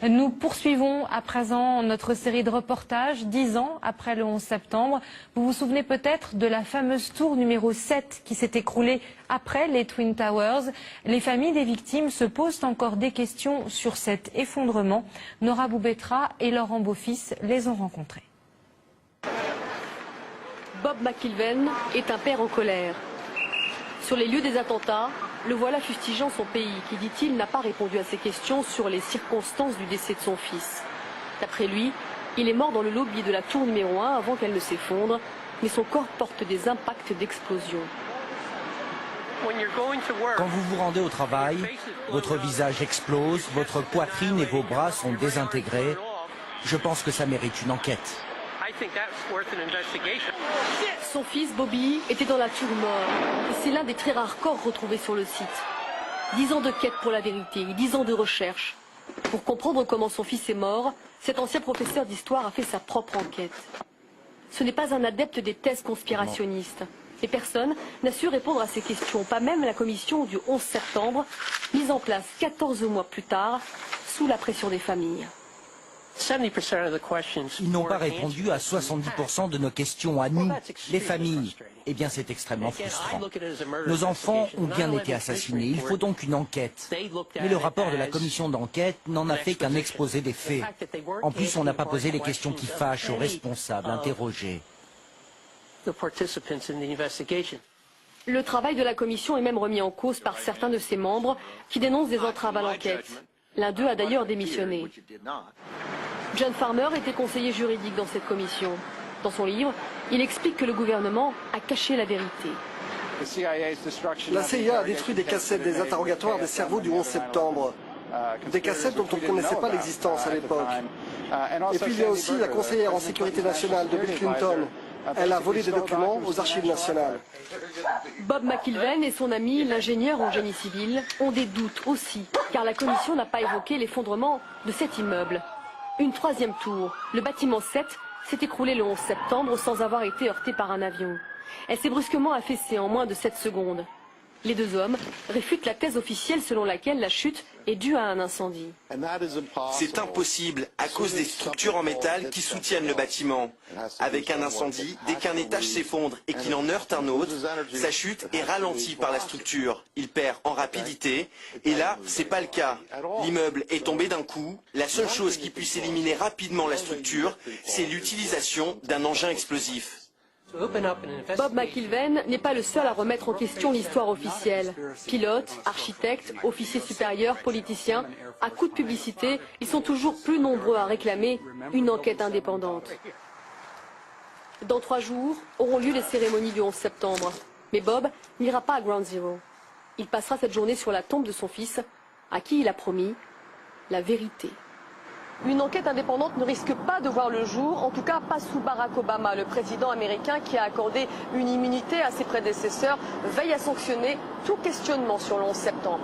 Nous poursuivons à présent notre série de reportages 10 ans après le 11 septembre. Vous vous souvenez peut-être de la fameuse tour numéro 7 qui s'est écroulée après les Twin Towers. Les familles des victimes se posent encore des questions sur cet effondrement. Nora Boubetra et Laurent Beaufils les ont rencontrés. Bob McIlvaine est un père en colère. Sur les lieux des attentats, le voilà fustigeant son pays qui, dit-il, n'a pas répondu à ses questions sur les circonstances du décès de son fils. D'après lui, il est mort dans le lobby de la tour numéro 1 avant qu'elle ne s'effondre, mais son corps porte des impacts d'explosion. Quand vous vous rendez au travail, votre visage explose, votre poitrine et vos bras sont désintégrés. Je pense que ça mérite une enquête. Son fils, Bobby, était dans la tour mort. Et c'est l'un des très rares corps retrouvés sur le site. 10 ans de quête pour la vérité, 10 ans de recherche. Pour comprendre comment son fils est mort, cet ancien professeur d'histoire a fait sa propre enquête. Ce n'est pas un adepte des thèses conspirationnistes. Et personne n'a su répondre à ces questions, pas même la commission du 11 septembre, mise en place 14 mois plus tard, sous la pression des familles. Ils n'ont pas répondu à 70% de nos questions à nous, les familles. Eh bien, c'est extrêmement frustrant. Nos enfants ont bien été assassinés. Il faut donc une enquête. Mais le rapport de la commission d'enquête n'en a fait qu'un exposé des faits. En plus, on n'a pas posé les questions qui fâchent aux responsables interrogés. Le travail de la commission est même remis en cause par certains de ses membres qui dénoncent des entraves à l'enquête. L'un d'eux a d'ailleurs démissionné. John Farmer était conseiller juridique dans cette commission. Dans son livre, il explique que le gouvernement a caché la vérité. La CIA a détruit des cassettes des interrogatoires des cerveaux du 11 septembre. Des cassettes dont on ne connaissait pas l'existence à l'époque. Et puis il y a aussi la conseillère en sécurité nationale de Bill Clinton. Elle a volé des documents aux archives nationales. Bob McIlvaine et son ami, l'ingénieur en génie civil, ont des doutes aussi, car la commission n'a pas évoqué l'effondrement de cet immeuble. Une troisième tour, le bâtiment 7, s'est écroulée le 11 septembre sans avoir été heurtée par un avion. Elle s'est brusquement affaissée en moins de 7 secondes. Les deux hommes réfutent la thèse officielle selon laquelle la chute est due à un incendie. C'est impossible à cause des structures en métal qui soutiennent le bâtiment. Avec un incendie, dès qu'un étage s'effondre et qu'il en heurte un autre, sa chute est ralentie par la structure. Il perd en rapidité. Et là, c'est pas le cas. L'immeuble est tombé d'un coup. La seule chose qui puisse éliminer rapidement la structure, c'est l'utilisation d'un engin explosif. Bob McIlvaine n'est pas le seul à remettre en question l'histoire officielle. Pilotes, architectes, officiers supérieurs, politiciens, à coup de publicité, ils sont toujours plus nombreux à réclamer une enquête indépendante. Dans 3 jours auront lieu les cérémonies du 11 septembre. Mais Bob n'ira pas à Ground Zero. Il passera cette journée sur la tombe de son fils, à qui il a promis la vérité. Une enquête indépendante ne risque pas de voir le jour, en tout cas pas sous Barack Obama. Le président américain, qui a accordé une immunité à ses prédécesseurs, veille à sanctionner tout questionnement sur le 11 septembre.